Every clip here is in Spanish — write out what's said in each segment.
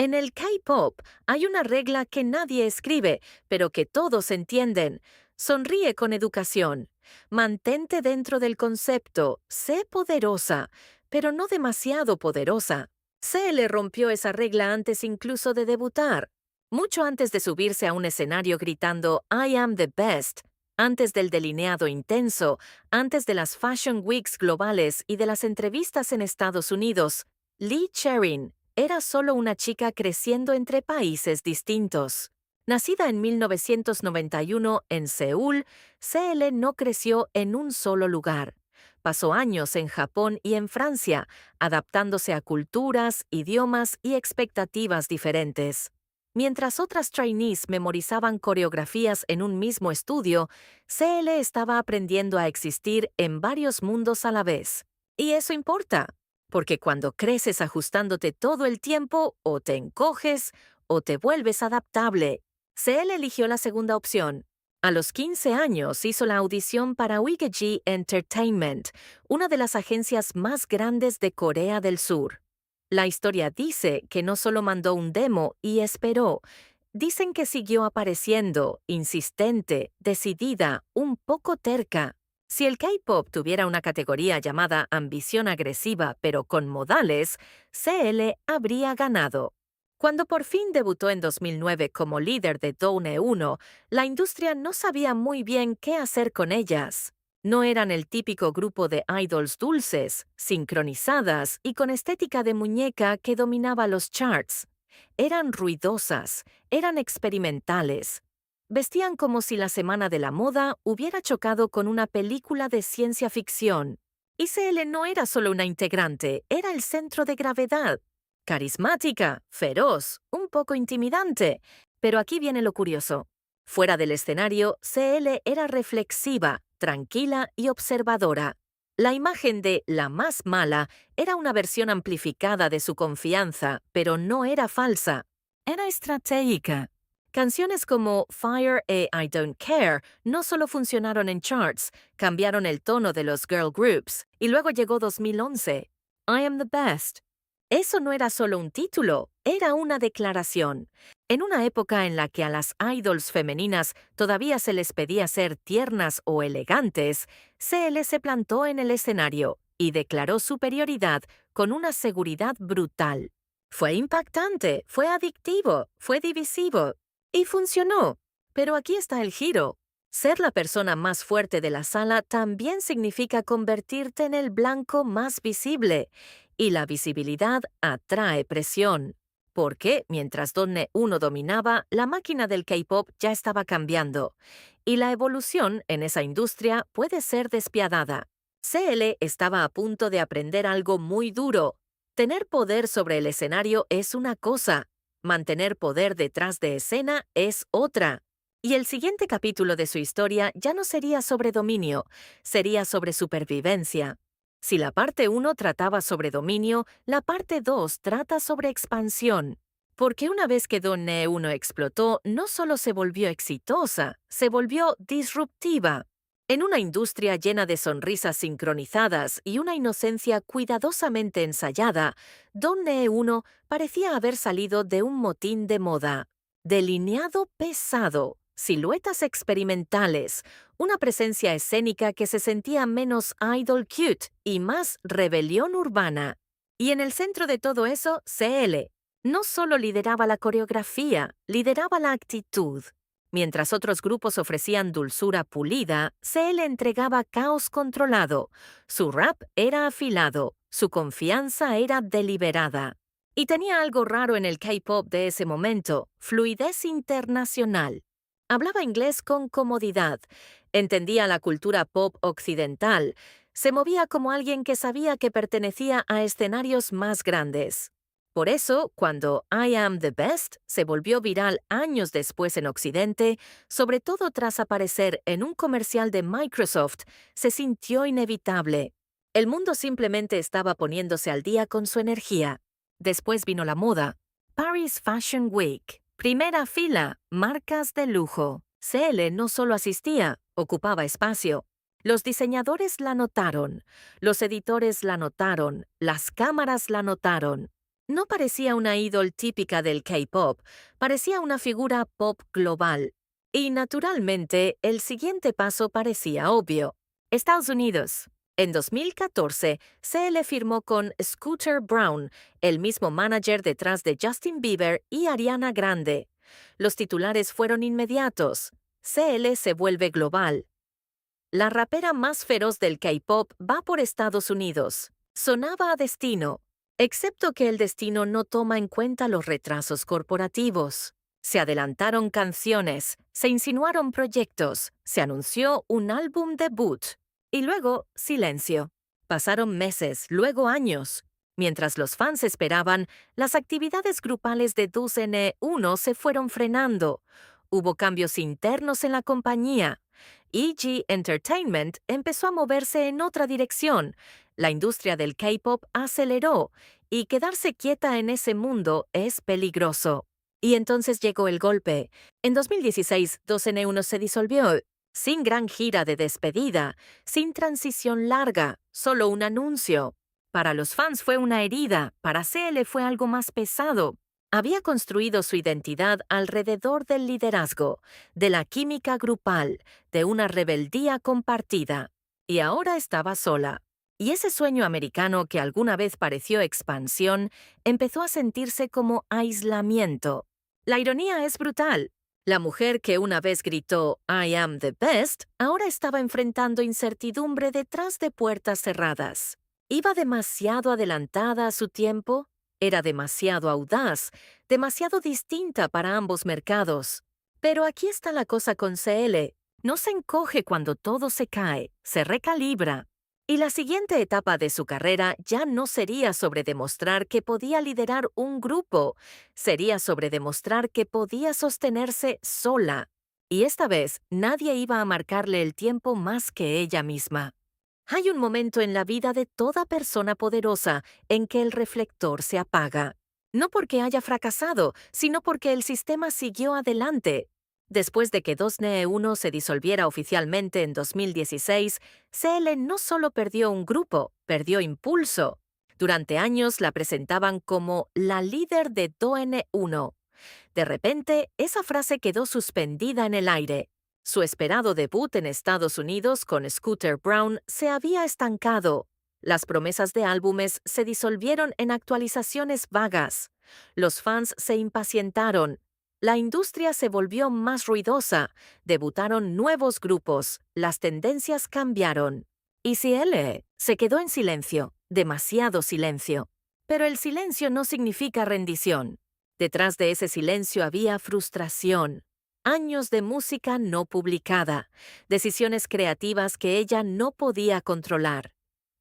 En el K-pop hay una regla que nadie escribe, pero que todos entienden. Sonríe con educación. Mantente dentro del concepto. Sé poderosa, pero no demasiado poderosa. CL rompió esa regla antes incluso de debutar. Mucho antes de subirse a un escenario gritando I am the best, antes del delineado intenso, antes de las Fashion Weeks globales y de las entrevistas en Estados Unidos, Lee Cherin era solo una chica creciendo entre países distintos. Nacida en 1991 en Seúl, CL no creció en un solo lugar. Pasó años en Japón y en Francia, adaptándose a culturas, idiomas y expectativas diferentes. Mientras otras trainees memorizaban coreografías en un mismo estudio, CL estaba aprendiendo a existir en varios mundos a la vez. Y eso importa, porque cuando creces ajustándote todo el tiempo, o te encoges o te vuelves adaptable. CL eligió la segunda opción. A los 15 años hizo la audición para Wigeji Entertainment, una de las agencias más grandes de Corea del Sur. La historia dice que no solo mandó un demo y esperó, dicen que siguió apareciendo, insistente, decidida, un poco terca. Si el K-pop tuviera una categoría llamada ambición agresiva pero con modales, CL habría ganado. Cuando por fin debutó en 2009 como líder de Done 1, la industria no sabía muy bien qué hacer con ellas. No eran el típico grupo de idols dulces, sincronizadas y con estética de muñeca que dominaba los charts. Eran ruidosas, eran experimentales. Vestían como si la Semana de la Moda hubiera chocado con una película de ciencia ficción. Y CL no era solo una integrante, era el centro de gravedad. Carismática, feroz, un poco intimidante. Pero aquí viene lo curioso. Fuera del escenario, CL era reflexiva, tranquila y observadora. La imagen de la más mala era una versión amplificada de su confianza, pero no era falsa. Era estratégica. Canciones como Fire e I Don't Care no solo funcionaron en charts, cambiaron el tono de los girl groups, y luego llegó 2011. I am the best. Eso no era solo un título, era una declaración. En una época en la que a las idols femeninas todavía se les pedía ser tiernas o elegantes, CL se plantó en el escenario y declaró superioridad con una seguridad brutal. Fue impactante, fue adictivo, fue divisivo. Y funcionó. Pero aquí está el giro. Ser la persona más fuerte de la sala también significa convertirte en el blanco más visible. Y la visibilidad atrae presión. Porque, mientras Donne 1 dominaba, la máquina del K-pop ya estaba cambiando. Y la evolución en esa industria puede ser despiadada. CL estaba a punto de aprender algo muy duro. Tener poder sobre el escenario es una cosa. Mantener poder detrás de escena es otra. Y el siguiente capítulo de su historia ya no sería sobre dominio, sería sobre supervivencia. Si la parte 1 trataba sobre dominio, la parte 2 trata sobre expansión. Porque una vez que Donne 1 explotó, no solo se volvió exitosa, se volvió disruptiva. En una industria llena de sonrisas sincronizadas y una inocencia cuidadosamente ensayada, Donne 1 parecía haber salido de un motín de moda. Delineado pesado, siluetas experimentales, una presencia escénica que se sentía menos idol cute y más rebelión urbana. Y en el centro de todo eso, CL. No solo lideraba la coreografía, lideraba la actitud. Mientras otros grupos ofrecían dulzura pulida, CL entregaba caos controlado. Su rap era afilado, su confianza era deliberada. Y tenía algo raro en el K-pop de ese momento, fluidez internacional. Hablaba inglés con comodidad, entendía la cultura pop occidental, se movía como alguien que sabía que pertenecía a escenarios más grandes. Por eso, cuando I Am the Best se volvió viral años después en Occidente, sobre todo tras aparecer en un comercial de Microsoft, se sintió inevitable. El mundo simplemente estaba poniéndose al día con su energía. Después vino la moda. Paris Fashion Week. Primera fila, marcas de lujo. CL no solo asistía, ocupaba espacio. Los diseñadores la notaron, los editores la notaron, las cámaras la notaron. No parecía una ídol típica del K-pop, parecía una figura pop global. Y naturalmente, el siguiente paso parecía obvio. Estados Unidos. En 2014, CL firmó con Scooter Braun, el mismo manager detrás de Justin Bieber y Ariana Grande. Los titulares fueron inmediatos. CL se vuelve global. La rapera más feroz del K-pop va por Estados Unidos. Sonaba a destino, excepto que el destino no toma en cuenta los retrasos corporativos. Se adelantaron canciones, se insinuaron proyectos, se anunció un álbum debut. Y luego, silencio. Pasaron meses, luego años. Mientras los fans esperaban, las actividades grupales de 2NE1 se fueron frenando. Hubo cambios internos en la compañía. EG Entertainment empezó a moverse en otra dirección. La industria del K-pop aceleró, y quedarse quieta en ese mundo es peligroso. Y entonces llegó el golpe. En 2016, 2NE1 se disolvió, sin gran gira de despedida, sin transición larga, solo un anuncio. Para los fans fue una herida, para CL fue algo más pesado. Había construido su identidad alrededor del liderazgo, de la química grupal, de una rebeldía compartida. Y ahora estaba sola. Y ese sueño americano que alguna vez pareció expansión, empezó a sentirse como aislamiento. La ironía es brutal. La mujer que una vez gritó "I am the best", ahora estaba enfrentando incertidumbre detrás de puertas cerradas. ¿Iba demasiado adelantada a su tiempo? Era demasiado audaz, demasiado distinta para ambos mercados. Pero aquí está la cosa con CL. No se encoge cuando todo se cae, se recalibra. Y la siguiente etapa de su carrera ya no sería sobre demostrar que podía liderar un grupo, sería sobre demostrar que podía sostenerse sola. Y esta vez nadie iba a marcarle el tiempo más que ella misma. Hay un momento en la vida de toda persona poderosa en que el reflector se apaga. No porque haya fracasado, sino porque el sistema siguió adelante. Después de que 2NE1 se disolviera oficialmente en 2016, CL no solo perdió un grupo, perdió impulso. Durante años la presentaban como la líder de 2NE1. De repente, esa frase quedó suspendida en el aire. Su esperado debut en Estados Unidos con Scooter Braun se había estancado. Las promesas de álbumes se disolvieron en actualizaciones vagas. Los fans se impacientaron. La industria se volvió más ruidosa. Debutaron nuevos grupos. Las tendencias cambiaron. Y CL se quedó en silencio, demasiado silencio. Pero el silencio no significa rendición. Detrás de ese silencio había frustración. Años de música no publicada, decisiones creativas que ella no podía controlar,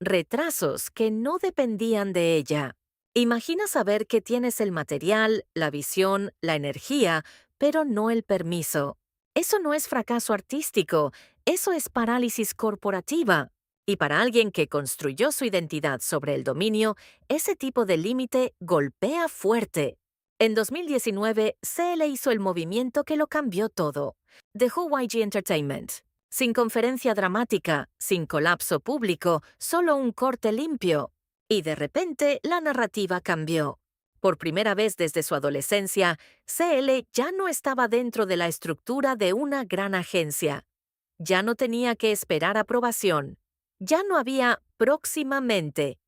retrasos que no dependían de ella. Imagina saber que tienes el material, la visión, la energía, pero no el permiso. Eso no es fracaso artístico, eso es parálisis corporativa. Y para alguien que construyó su identidad sobre el dominio, ese tipo de límite golpea fuerte. En 2019, CL hizo el movimiento que lo cambió todo. Dejó YG Entertainment. Sin conferencia dramática, sin colapso público, solo un corte limpio. Y de repente, la narrativa cambió. Por primera vez desde su adolescencia, CL ya no estaba dentro de la estructura de una gran agencia. Ya no tenía que esperar aprobación. Ya no había próximamente.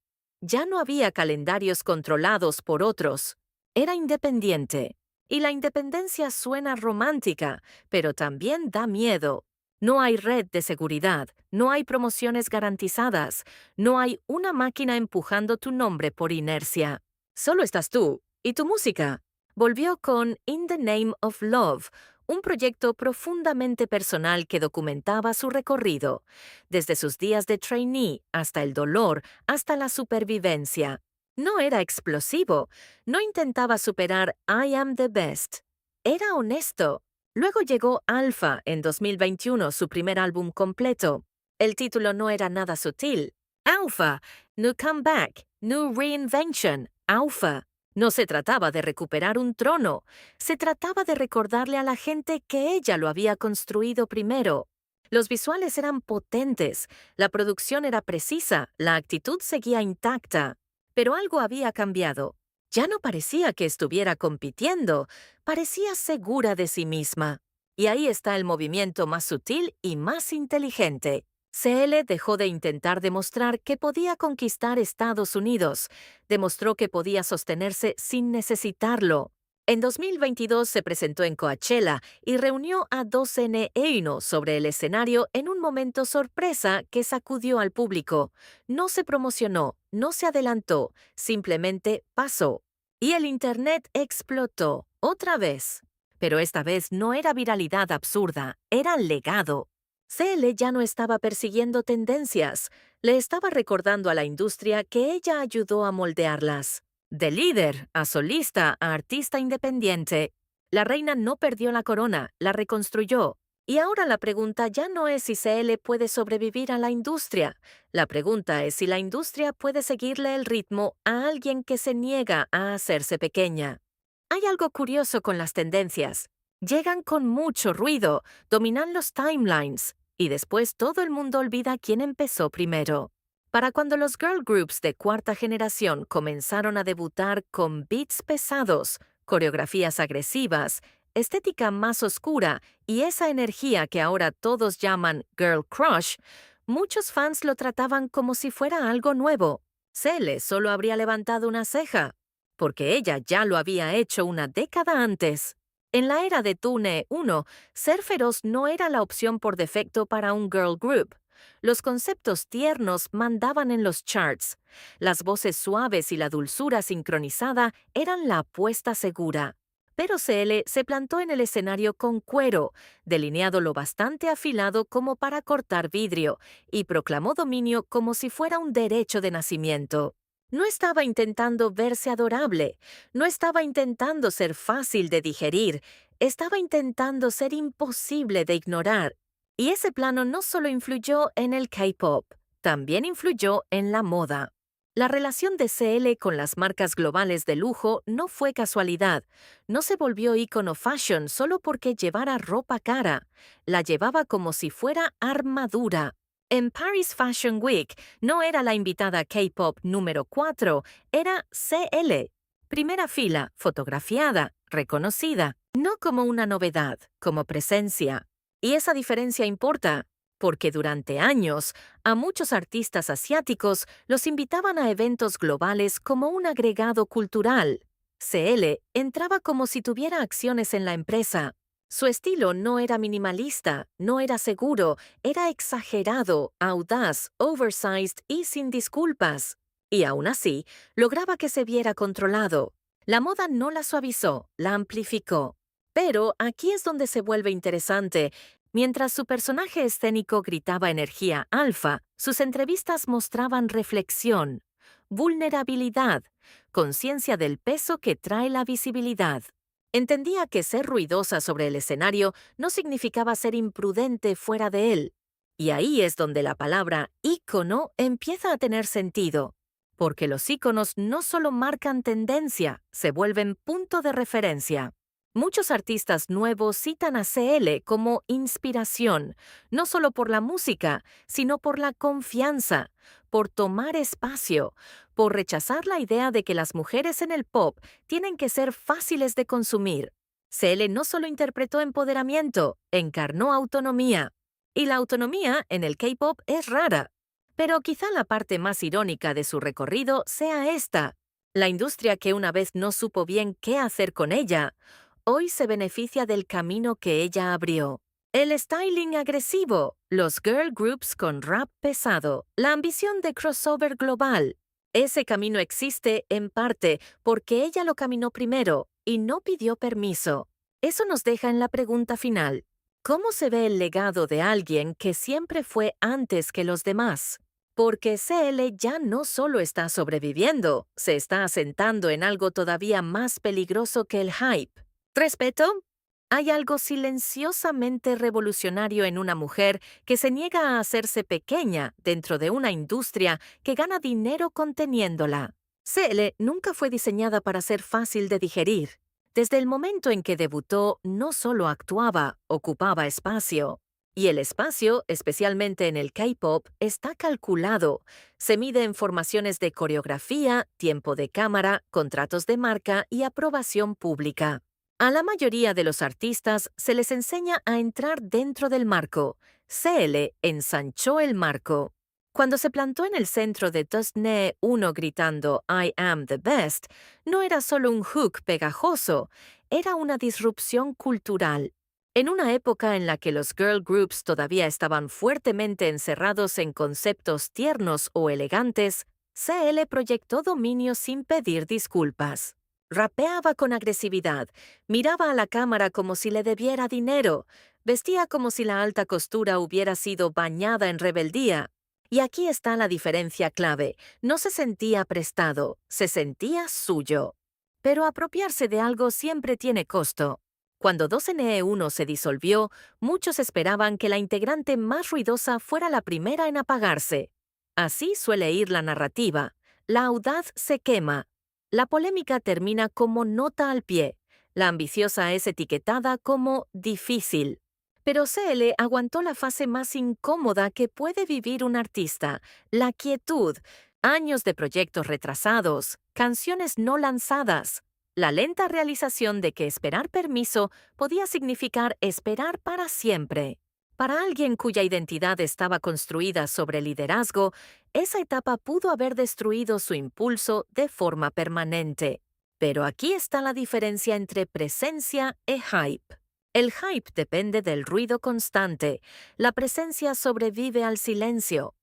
Ya no había calendarios controlados por otros. Era independiente. Y la independencia suena romántica, pero también da miedo. No hay red de seguridad, no hay promociones garantizadas, no hay una máquina empujando tu nombre por inercia. Solo estás tú y tu música. Volvió con In the Name of Love, un proyecto profundamente personal que documentaba su recorrido, desde sus días de trainee hasta el dolor, hasta la supervivencia. No era explosivo, no intentaba superar I am the best. Era honesto. Luego llegó Alpha en 2021, su primer álbum completo. El título no era nada sutil. Alpha, New Comeback, New Reinvention, Alpha. No se trataba de recuperar un trono, se trataba de recordarle a la gente que ella lo había construido primero. Los visuales eran potentes, la producción era precisa, la actitud seguía intacta. Pero algo había cambiado. Ya no parecía que estuviera compitiendo, parecía segura de sí misma. Y ahí está el movimiento más sutil y más inteligente. CL dejó de intentar demostrar que podía conquistar Estados Unidos, demostró que podía sostenerse sin necesitarlo. En 2022 se presentó en Coachella y reunió a 2N Eino sobre el escenario en un momento sorpresa que sacudió al público. No se promocionó, no se adelantó, simplemente pasó. Y el Internet explotó, otra vez. Pero esta vez no era viralidad absurda, era legado. CL ya no estaba persiguiendo tendencias, le estaba recordando a la industria que ella ayudó a moldearlas. De líder a solista a artista independiente, la reina no perdió la corona, la reconstruyó. Y ahora la pregunta ya no es si CL puede sobrevivir a la industria, la pregunta es si la industria puede seguirle el ritmo a alguien que se niega a hacerse pequeña. Hay algo curioso con las tendencias. Llegan con mucho ruido, dominan los timelines, y después todo el mundo olvida quién empezó primero. Para cuando los girl groups de cuarta generación comenzaron a debutar con beats pesados, coreografías agresivas, estética más oscura y esa energía que ahora todos llaman girl crush, muchos fans lo trataban como si fuera algo nuevo. Cele solo habría levantado una ceja, porque ella ya lo había hecho una década antes. En la era de Tune 1, ser feroz no era la opción por defecto para un girl group. Los conceptos tiernos mandaban en los charts. Las voces suaves y la dulzura sincronizada eran la apuesta segura. Pero CL se plantó en el escenario con cuero, delineado lo bastante afilado como para cortar vidrio, y proclamó dominio como si fuera un derecho de nacimiento. No estaba intentando verse adorable, no estaba intentando ser fácil de digerir, estaba intentando ser imposible de ignorar. Y ese plano no solo influyó en el K-pop, también influyó en la moda. La relación de CL con las marcas globales de lujo no fue casualidad. No se volvió ícono fashion solo porque llevara ropa cara. La llevaba como si fuera armadura. En Paris Fashion Week no era la invitada K-pop número 4, era CL. Primera fila, fotografiada, reconocida, no como una novedad, como presencia. Y esa diferencia importa, porque durante años a muchos artistas asiáticos los invitaban a eventos globales como un agregado cultural. CL entraba como si tuviera acciones en la empresa. Su estilo no era minimalista, no era seguro, era exagerado, audaz, oversized y sin disculpas. Y aún así, lograba que se viera controlado. La moda no la suavizó, la amplificó. Pero aquí es donde se vuelve interesante. Mientras su personaje escénico gritaba energía alfa, sus entrevistas mostraban reflexión, vulnerabilidad, conciencia del peso que trae la visibilidad. Entendía que ser ruidosa sobre el escenario no significaba ser imprudente fuera de él. Y ahí es donde la palabra ícono empieza a tener sentido. Porque los íconos no solo marcan tendencia, se vuelven punto de referencia. Muchos artistas nuevos citan a CL como inspiración, no solo por la música, sino por la confianza, por tomar espacio, por rechazar la idea de que las mujeres en el pop tienen que ser fáciles de consumir. CL no solo interpretó empoderamiento, encarnó autonomía. Y la autonomía en el K-pop es rara. Pero quizá la parte más irónica de su recorrido sea esta. La industria que una vez no supo bien qué hacer con ella, hoy se beneficia del camino que ella abrió. El styling agresivo, los girl groups con rap pesado, la ambición de crossover global. Ese camino existe, en parte, porque ella lo caminó primero y no pidió permiso. Eso nos deja en la pregunta final. ¿Cómo se ve el legado de alguien que siempre fue antes que los demás? Porque CL ya no solo está sobreviviendo, se está asentando en algo todavía más peligroso que el hype. ¿Respeto? Hay algo silenciosamente revolucionario en una mujer que se niega a hacerse pequeña dentro de una industria que gana dinero conteniéndola. CL nunca fue diseñada para ser fácil de digerir. Desde el momento en que debutó, no solo actuaba, ocupaba espacio. Y el espacio, especialmente en el K-pop, está calculado. Se mide en formaciones de coreografía, tiempo de cámara, contratos de marca y aprobación pública. A la mayoría de los artistas se les enseña a entrar dentro del marco. CL ensanchó el marco. Cuando se plantó en el centro de Dusne uno gritando I am the best, no era solo un hook pegajoso, era una disrupción cultural. En una época en la que los girl groups todavía estaban fuertemente encerrados en conceptos tiernos o elegantes, CL proyectó dominio sin pedir disculpas. Rapeaba con agresividad, miraba a la cámara como si le debiera dinero, vestía como si la alta costura hubiera sido bañada en rebeldía. Y aquí está la diferencia clave, no se sentía prestado, se sentía suyo. Pero apropiarse de algo siempre tiene costo. Cuando 2NE1 se disolvió, muchos esperaban que la integrante más ruidosa fuera la primera en apagarse. Así suele ir la narrativa. La audaz se quema. La polémica termina como nota al pie. La ambiciosa es etiquetada como difícil. Pero CL aguantó la fase más incómoda que puede vivir un artista, la quietud, años de proyectos retrasados, canciones no lanzadas. La lenta realización de que esperar permiso podía significar esperar para siempre. Para alguien cuya identidad estaba construida sobre liderazgo, esa etapa pudo haber destruido su impulso de forma permanente. Pero aquí está la diferencia entre presencia y hype. El hype depende del ruido constante, la presencia sobrevive al silencio.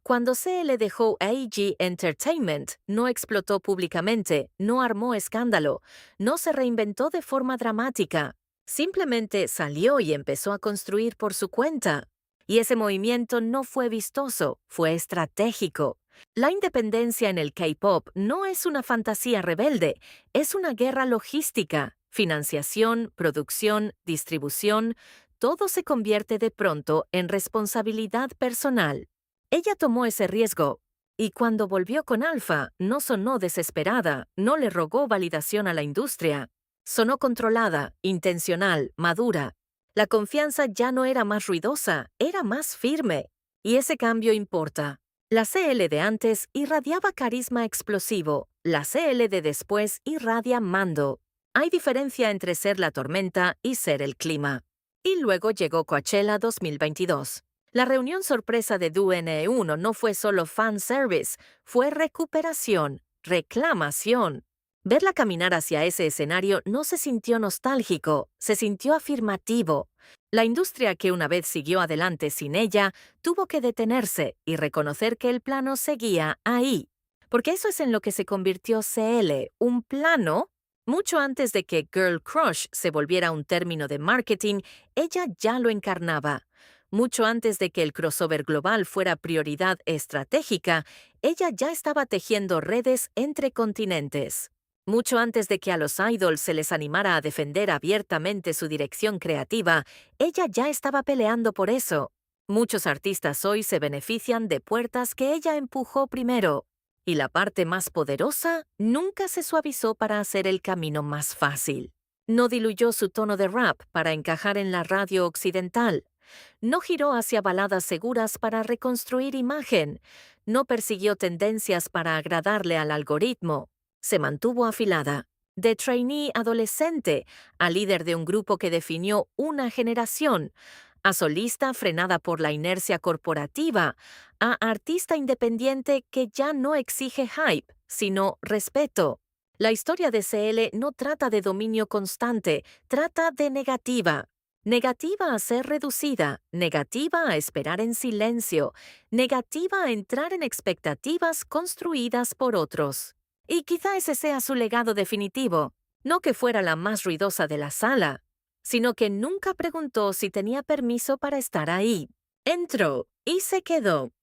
Cuando CL dejó AEG Entertainment, no explotó públicamente, no armó escándalo, no se reinventó de forma dramática. Simplemente salió y empezó a construir por su cuenta. Y ese movimiento no fue vistoso, fue estratégico. La independencia en el K-pop no es una fantasía rebelde, es una guerra logística. Financiación, producción, distribución, todo se convierte de pronto en responsabilidad personal. Ella tomó ese riesgo, y cuando volvió con Alpha, no sonó desesperada, no le rogó validación a la industria. Sonó controlada, intencional, madura. La confianza ya no era más ruidosa, era más firme. Y ese cambio importa. La CL de antes irradiaba carisma explosivo, la CL de después irradia mando. Hay diferencia entre ser la tormenta y ser el clima. Y luego llegó Coachella 2022. La reunión sorpresa de 2NE1 no fue solo fanservice, fue recuperación, reclamación. Verla caminar hacia ese escenario no se sintió nostálgico, se sintió afirmativo. La industria que una vez siguió adelante sin ella tuvo que detenerse y reconocer que el plano seguía ahí. Porque eso es en lo que se convirtió CL, un plano. Mucho antes de que Girl Crush se volviera un término de marketing, ella ya lo encarnaba. Mucho antes de que el crossover global fuera prioridad estratégica, ella ya estaba tejiendo redes entre continentes. Mucho antes de que a los idols se les animara a defender abiertamente su dirección creativa, ella ya estaba peleando por eso. Muchos artistas hoy se benefician de puertas que ella empujó primero. Y la parte más poderosa nunca se suavizó para hacer el camino más fácil. No diluyó su tono de rap para encajar en la radio occidental. No giró hacia baladas seguras para reconstruir imagen. No persiguió tendencias para agradarle al algoritmo. Se mantuvo afilada. De trainee adolescente a líder de un grupo que definió una generación, a solista frenada por la inercia corporativa, a artista independiente que ya no exige hype, sino respeto. La historia de CL no trata de dominio constante, trata de negativa. Negativa a ser reducida, negativa a esperar en silencio, negativa a entrar en expectativas construidas por otros. Y quizá ese sea su legado definitivo, no que fuera la más ruidosa de la sala, sino que nunca preguntó si tenía permiso para estar ahí. Entró y se quedó.